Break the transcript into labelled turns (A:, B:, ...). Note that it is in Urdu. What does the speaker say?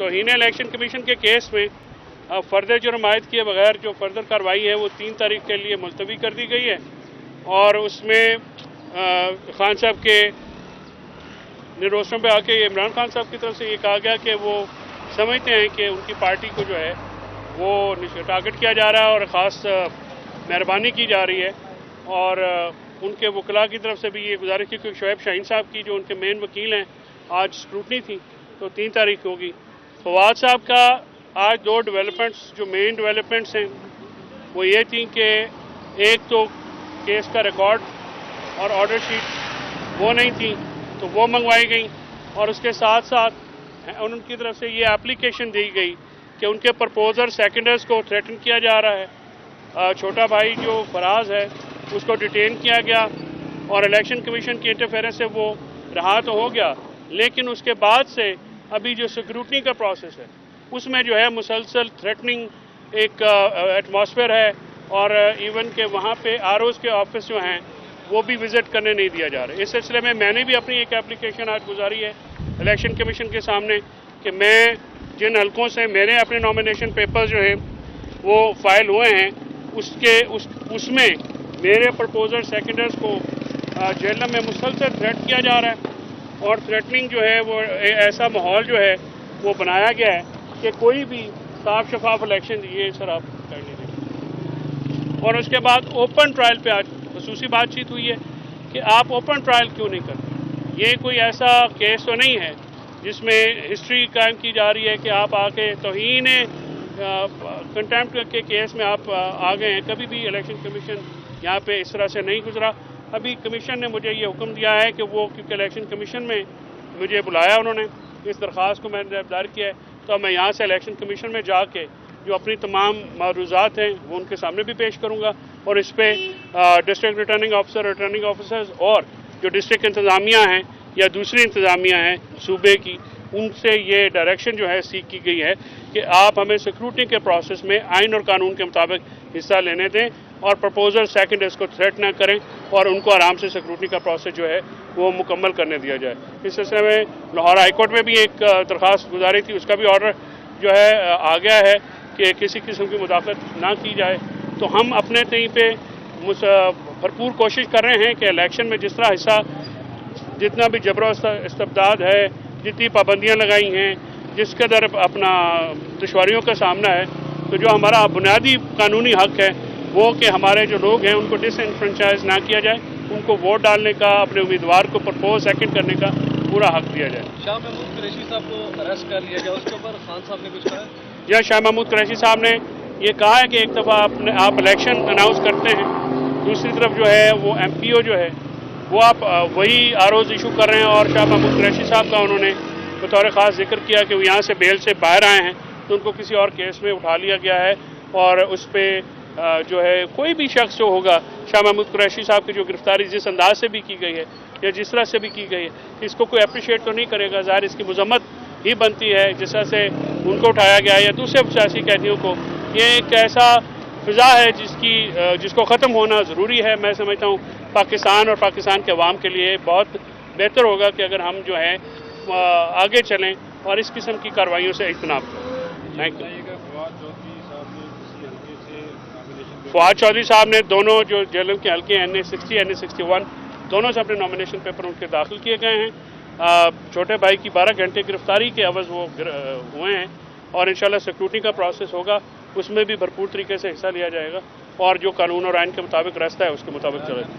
A: توہین الیکشن کمیشن کے کیس میں فردر جرم عائد کیے بغیر جو فردر کارروائی ہے وہ 3 تاریخ کے لیے ملتوی کر دی گئی ہے، اور اس میں خان صاحب کے روسٹر پہ آ کے عمران خان صاحب کی طرف سے یہ کہا گیا کہ وہ سمجھتے ہیں کہ ان کی پارٹی کو جو ہے وہ ٹارگٹ کیا جا رہا ہے اور خاص مہربانی کی جا رہی ہے، اور ان کے وکلاء کی طرف سے بھی یہ گزارش کی کہ شعیب شاہین صاحب کی جو ان کے مین وکیل ہیں آج اسکروٹنی تھی تو 3 تاریخ ہوگی۔ فواد صاحب کا آج 2 ڈیولپمنٹس جو مین ڈیولپمنٹس ہیں وہ یہ تھیں کہ ایک تو کیس کا ریکارڈ اور آرڈر شیٹ وہ نہیں تھی تو وہ منگوائی گئیں، اور اس کے ساتھ ساتھ ان کی طرف سے یہ اپلیکیشن دی گئی کہ ان کے پرپوزر سیکنڈرز کو تھریٹن کیا جا رہا ہے۔ چھوٹا بھائی جو فراز ہے اس کو ڈیٹین کیا گیا اور الیکشن کمیشن کی انٹرفیئرنس سے وہ رہا تو ہو گیا، لیکن اس کے بعد سے ابھی جو سیکیورٹی کا پروسیس ہے اس میں جو ہے مسلسل تھریٹننگ ایک ایٹماسفیئر ہے، اور ایون کہ وہاں پہ آر اوز کے آفس جو ہیں وہ بھی وزٹ کرنے نہیں دیا جا رہا۔ اس سلسلے میں نے بھی اپنی ایک اپلیکیشن آج گزاری ہے الیکشن کمیشن کے سامنے کہ میں جن حلقوں سے میرے اپنے نامینیشن پیپر جو ہیں وہ فائل ہوئے ہیں اس میں میرے پرپوزر سیکنڈرز کو جیل میں مسلسل تھریٹ کیا جا رہا ہے، اور تھریٹننگ جو ہے وہ ایسا ماحول جو ہے وہ بنایا گیا ہے کہ کوئی بھی صاف شفاف الیکشن یہ سر آپ کر نہیں دیں۔ اور اس کے بعد اوپن ٹرائل پہ آج خصوصی بات چیت ہوئی ہے کہ آپ اوپن ٹرائل کیوں نہیں کرتے۔ یہ کوئی ایسا کیس تو نہیں ہے جس میں ہسٹری قائم کی جا رہی ہے کہ آپ آ کے توہین کنٹیمپٹ کے کیس میں آپ آ گئے ہیں۔ کبھی بھی الیکشن کمیشن یہاں پہ اس طرح سے نہیں گزرا۔ ابھی کمیشن نے مجھے یہ حکم دیا ہے کہ وہ کیونکہ الیکشن کمیشن میں مجھے بلایا انہوں نے، اس درخواست کو میں نے دائر کیا ہے، تو میں یہاں سے الیکشن کمیشن میں جا کے جو اپنی تمام معروضات ہیں وہ ان کے سامنے بھی پیش کروں گا، اور اس پہ district returning officer, returning officers اور جو ڈسٹرکٹ انتظامیہ ہیں یا دوسری انتظامیہ ہیں صوبے کی، ان سے یہ ڈائریکشن جو ہے سیکھ کی گئی ہے کہ آپ ہمیں سیکیورٹی کے پروسیس میں آئین اور قانون کے مطابق حصہ لینے دیں، اور پرپوزر سیکنڈرز کو تھریٹ نہ کریں، اور ان کو آرام سے سیکیورٹی کا پروسیس جو ہے وہ مکمل کرنے دیا جائے۔ اس سلسلے میں لاہور ہائی کورٹ میں بھی ایک درخواست گزاری تھی، اس کا بھی آرڈر جو ہے آ گیا ہے کہ کسی قسم کی مداخلت نہ کی جائے۔ تو ہم اپنے طیں پہ بھرپور کوشش کر رہے ہیں کہ الیکشن میں جس طرح حصہ جتنا بھی جبر و استبداد ہے، جتنی پابندیاں لگائی ہیں، جس قدر اپنا دشواریوں کا سامنا ہے، تو جو ہمارا بنیادی قانونی حق ہے وہ کہ ہمارے جو لوگ ہیں ان کو ڈس انفرینچائز نہ کیا جائے، ان کو ووٹ ڈالنے کا، اپنے امیدوار کو پرپوز سیکنڈ کرنے کا پورا حق دیا جائے۔
B: شاہ محمود قریشی صاحب کو اریسٹ کر لیا گیا، اس کے اوپر خان صاحب نے کچھ کہا ہے؟
A: یا شاہ محمود قریشی صاحب نے یہ کہا ہے کہ ایک دفعہ آپ الیکشن اناؤنس کرتے ہیں، دوسری طرف جو ہے وہ ایم پی او جو ہے وہ آپ وہی آر اوز ایشو کر رہے ہیں، اور شاہ محمود قریشی صاحب کا انہوں نے بطور خاص ذکر کیا کہ وہ یہاں سے بیل سے باہر آئے ہیں تو ان کو کسی اور کیس میں اٹھا لیا گیا ہے، اور اس پہ جو ہے کوئی بھی شخص جو ہوگا شاہ محمود قریشی صاحب کی جو گرفتاری جس انداز سے بھی کی گئی ہے یا جس طرح سے بھی کی گئی ہے اس کو کوئی اپریشیٹ تو نہیں کرے گا، ظاہر اس کی مذمت ہی بنتی ہے جس طرح سے ان کو اٹھایا گیا ہے یا دوسرے سیاسی قیدیوں کو۔ یہ ایک ایسا فضا ہے جس کو ختم ہونا ضروری ہے۔ میں سمجھتا ہوں پاکستان اور پاکستان کے عوام کے لیے بہت بہتر ہوگا کہ اگر ہم جو ہے آگے چلیں اور اس قسم کی کارروائیوں سے اجتناب کریں۔ Thank you. فواد چودھری صاحب نے دونوں جو جیلوں کے حلقے ہیں NA60 NA61 دونوں سے اپنے نامینیشن پیپر ان کے داخل کیے گئے ہیں۔ چھوٹے بھائی کی 12 گھنٹے گرفتاری کے عوض وہ ہوئے ہیں، اور انشاءاللہ سیکیورٹی کا پروسیس ہوگا، اس میں بھی بھرپور طریقے سے حصہ لیا جائے گا، اور جو قانون اور آئین کے مطابق راستہ ہے اس کے مطابق چلے گا۔